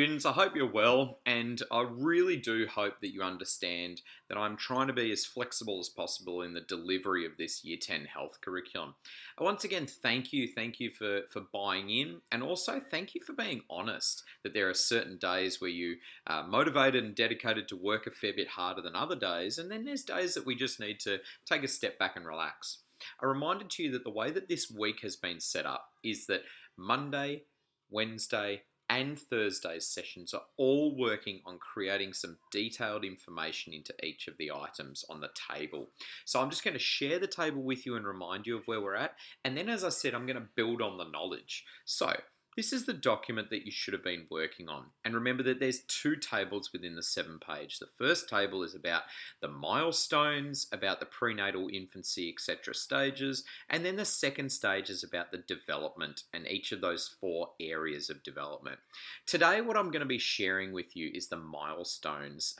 Students, I hope you're well, and I really do hope that you understand that I'm trying to be as flexible as possible in the delivery of this Year 10 health curriculum. Once again, thank you for buying in, and also thank you for being honest that there are certain days where you are motivated and dedicated to work a fair bit harder than other days, and then there's days that we just need to take a step back and relax. A reminder to you that the way that this week has been set up is that Monday, Wednesday, and Thursday's sessions are all working on creating some detailed information into each of the items on the table. So I'm just going to share the table with you and remind you of where we're at. And then, as I said, I'm going to build on the knowledge. So this is the document that you should have been working on. And remember that there's two tables within the 7 page. The first table is about the milestones, about the prenatal, infancy, etc. stages. And then the second stage is about the development and each of those 4 areas of development. Today, what I'm going to be sharing with you is the milestones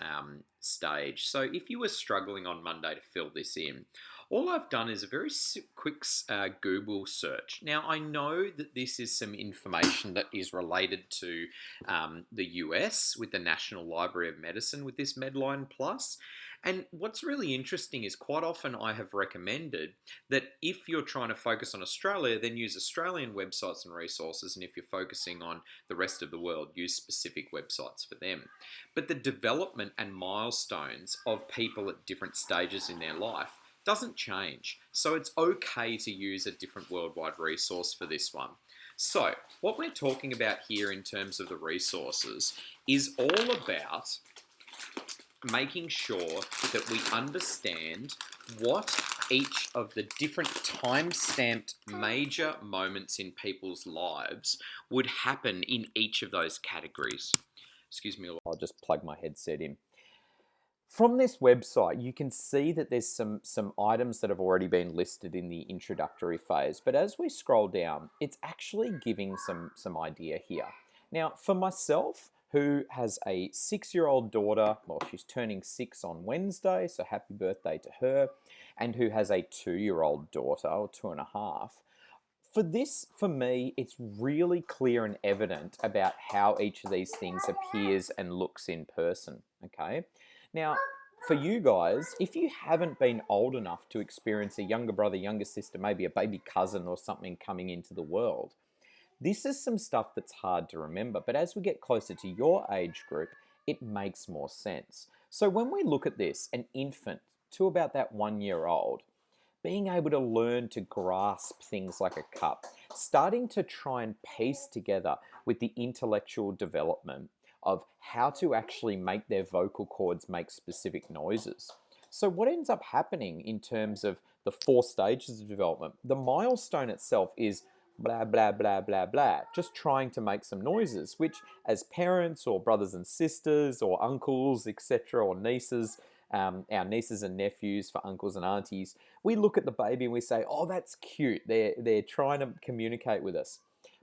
stage. So if you were struggling on Monday to fill this in, all I've done is a very quick Google search. Now, I know that this is some information that is related to the US with the National Library of Medicine with this Medline Plus. And what's really interesting is quite often I have recommended that if you're trying to focus on Australia, then use Australian websites and resources. And if you're focusing on the rest of the world, use specific websites for them. But the development and milestones of people at different stages in their life doesn't change. So it's okay to use a different worldwide resource for this one. So what we're talking about here in terms of the resources is all about making sure that we understand what each of the different time-stamped major moments in people's lives would happen in each of those categories. Excuse me, I'll just plug my headset in. From this website, you can see that there's some items that have already been listed in the introductory phase, but as we scroll down, it's actually giving some idea here. Now, for myself, who has a 6-year-old daughter, well, she's turning 6 on Wednesday, so happy birthday to her, and who has a 2-year-old daughter, or 2.5, for me, it's really clear and evident about how each of these things appears and looks in person, okay? Now, for you guys, if you haven't been old enough to experience a younger brother, younger sister, maybe a baby cousin or something coming into the world, this is some stuff that's hard to remember. But as we get closer to your age group, it makes more sense. So when we look at this, an infant to about that 1-year-old, being able to learn to grasp things like a cup, starting to try and piece together with the intellectual development of how to actually make their vocal cords make specific noises. So what ends up happening in terms of the 4 stages of development, the milestone itself is blah, blah, blah, blah, blah, just trying to make some noises, which as parents or brothers and sisters or uncles, etc., or nieces, our nieces and nephews for uncles and aunties, we look at the baby and we say, oh, that's cute. They're trying to communicate with us.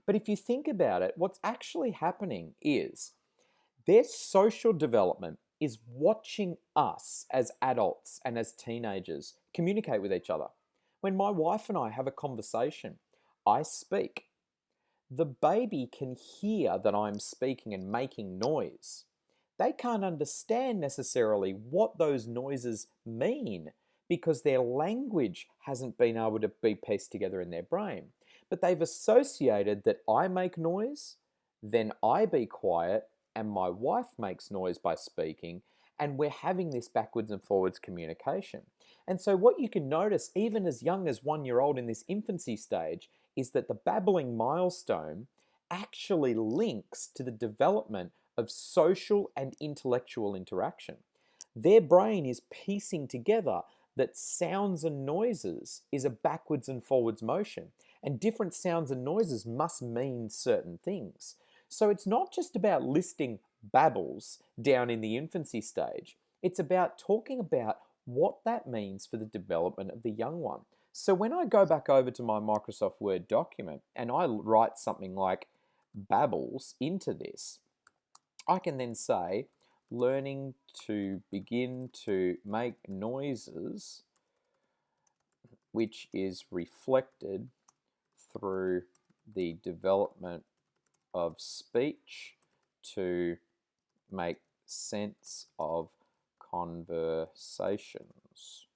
But if you think about it, what's actually happening is their social development is watching us as adults and as teenagers communicate with each other. When my wife and I have a conversation, I speak. The baby can hear that I'm speaking and making noise. They can't understand necessarily what those noises mean because their language hasn't been able to be pieced together in their brain. But they've associated that I make noise, then I be quiet, and my wife makes noise by speaking, and we're having this backwards and forwards communication. And so what you can notice, even as young as 1-year-old in this infancy stage, is that the babbling milestone actually links to the development of social and intellectual interaction. Their brain is piecing together that sounds and noises is a backwards and forwards motion, and different sounds and noises must mean certain things. So it's not just about listing babbles down in the infancy stage. It's about talking about what that means for the development of the young one. So when I go back over to my Microsoft Word document and I write something like babbles into this, I can then say learning to begin to make noises, which is reflected through the development of speech to make sense of conversations.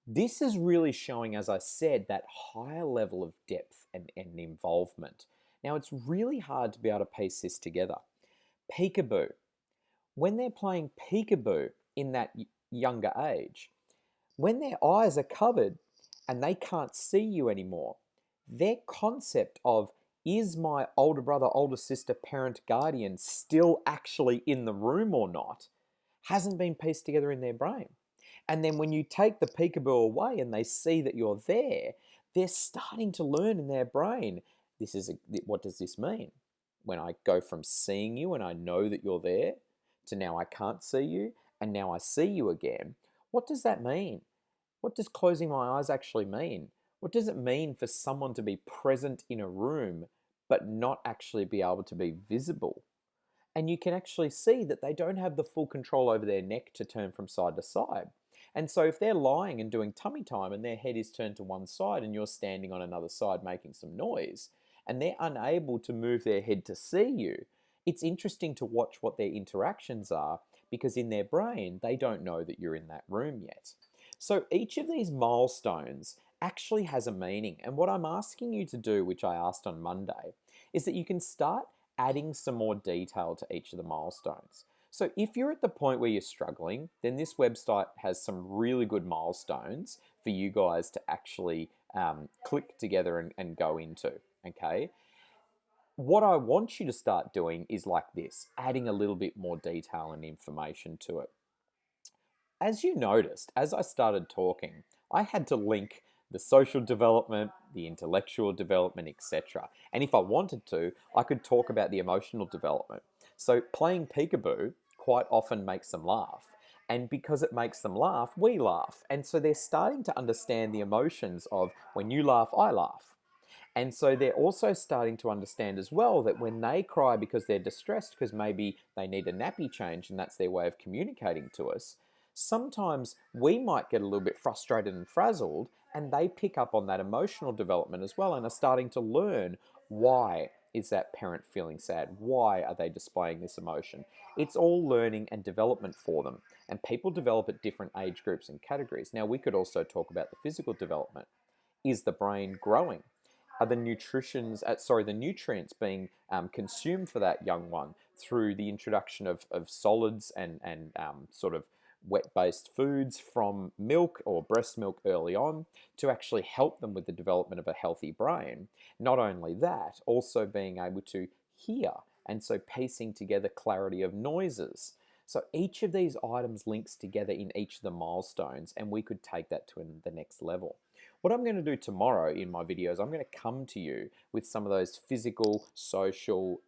This is really showing, as I said, that higher level of depth and involvement. Now, it's really hard to be able to piece this together. Peekaboo. When they're playing peekaboo in that younger age, when their eyes are covered and they can't see you anymore, their concept of is my older brother, older sister, parent, guardian still actually in the room or not hasn't been pieced together in their brain. And then when you take the peekaboo away and they see that you're there, they're starting to learn in their brain, what does this mean? When I go from seeing you and I know that you're there to now I can't see you and now I see you again, what does that mean? What does closing my eyes actually mean? What does it mean for someone to be present in a room but not actually be able to be visible? And you can actually see that they don't have the full control over their neck to turn from side to side. And so if they're lying and doing tummy time and their head is turned to one side and you're standing on another side making some noise, and they're unable to move their head to see you, it's interesting to watch what their interactions are, because in their brain, they don't know that you're in that room yet. So each of these milestones actually has a meaning. And what I'm asking you to do, which I asked on Monday, is that you can start adding some more detail to each of the milestones. So if you're at the point where you're struggling, then this website has some really good milestones for you guys to actually click together and go into, okay? What I want you to start doing is like this, adding a little bit more detail and information to it. As you noticed, as I started talking, I had to link the social development, the intellectual development, etc. And if I wanted to, I could talk about the emotional development. So playing peekaboo quite often makes them laugh. And because it makes them laugh, we laugh. And so they're starting to understand the emotions of when you laugh, I laugh. And so they're also starting to understand as well that when they cry because they're distressed, because maybe they need a nappy change and that's their way of communicating to us, sometimes we might get a little bit frustrated and frazzled, and they pick up on that emotional development as well and are starting to learn why is that parent feeling sad? Why are they displaying this emotion? It's all learning and development for them. And people develop at different age groups and categories. Now, we could also talk about the physical development. Is the brain growing? Are the the nutrients being consumed for that young one through the introduction of solids and sort of wet-based foods from milk or breast milk early on to actually help them with the development of a healthy brain? Not only that, also being able to hear, and so piecing together clarity of noises. So each of these items links together in each of the milestones, and we could take that to the next level. What I'm going to do tomorrow in my videos, I'm going to come to you with some of those physical, social,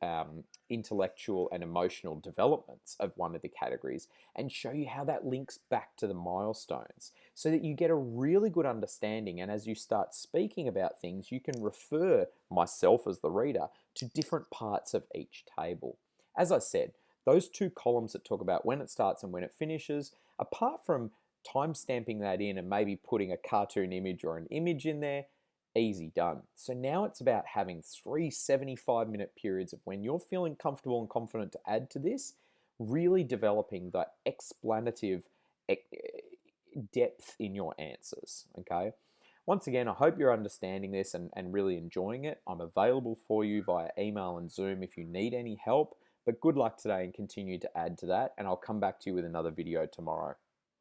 intellectual, and emotional developments of one of the categories and show you how that links back to the milestones so that you get a really good understanding. And as you start speaking about things, you can refer myself as the reader to different parts of each table. As I said, those two columns that talk about when it starts and when it finishes, apart from time stamping that in and maybe putting a cartoon image or an image in there, easy done. So now it's about having 3 75-minute periods of when you're feeling comfortable and confident to add to this, really developing that explanative depth in your answers, okay? Once again, I hope you're understanding this and really enjoying it. I'm available for you via email and Zoom if you need any help, but good luck today and continue to add to that, and I'll come back to you with another video tomorrow.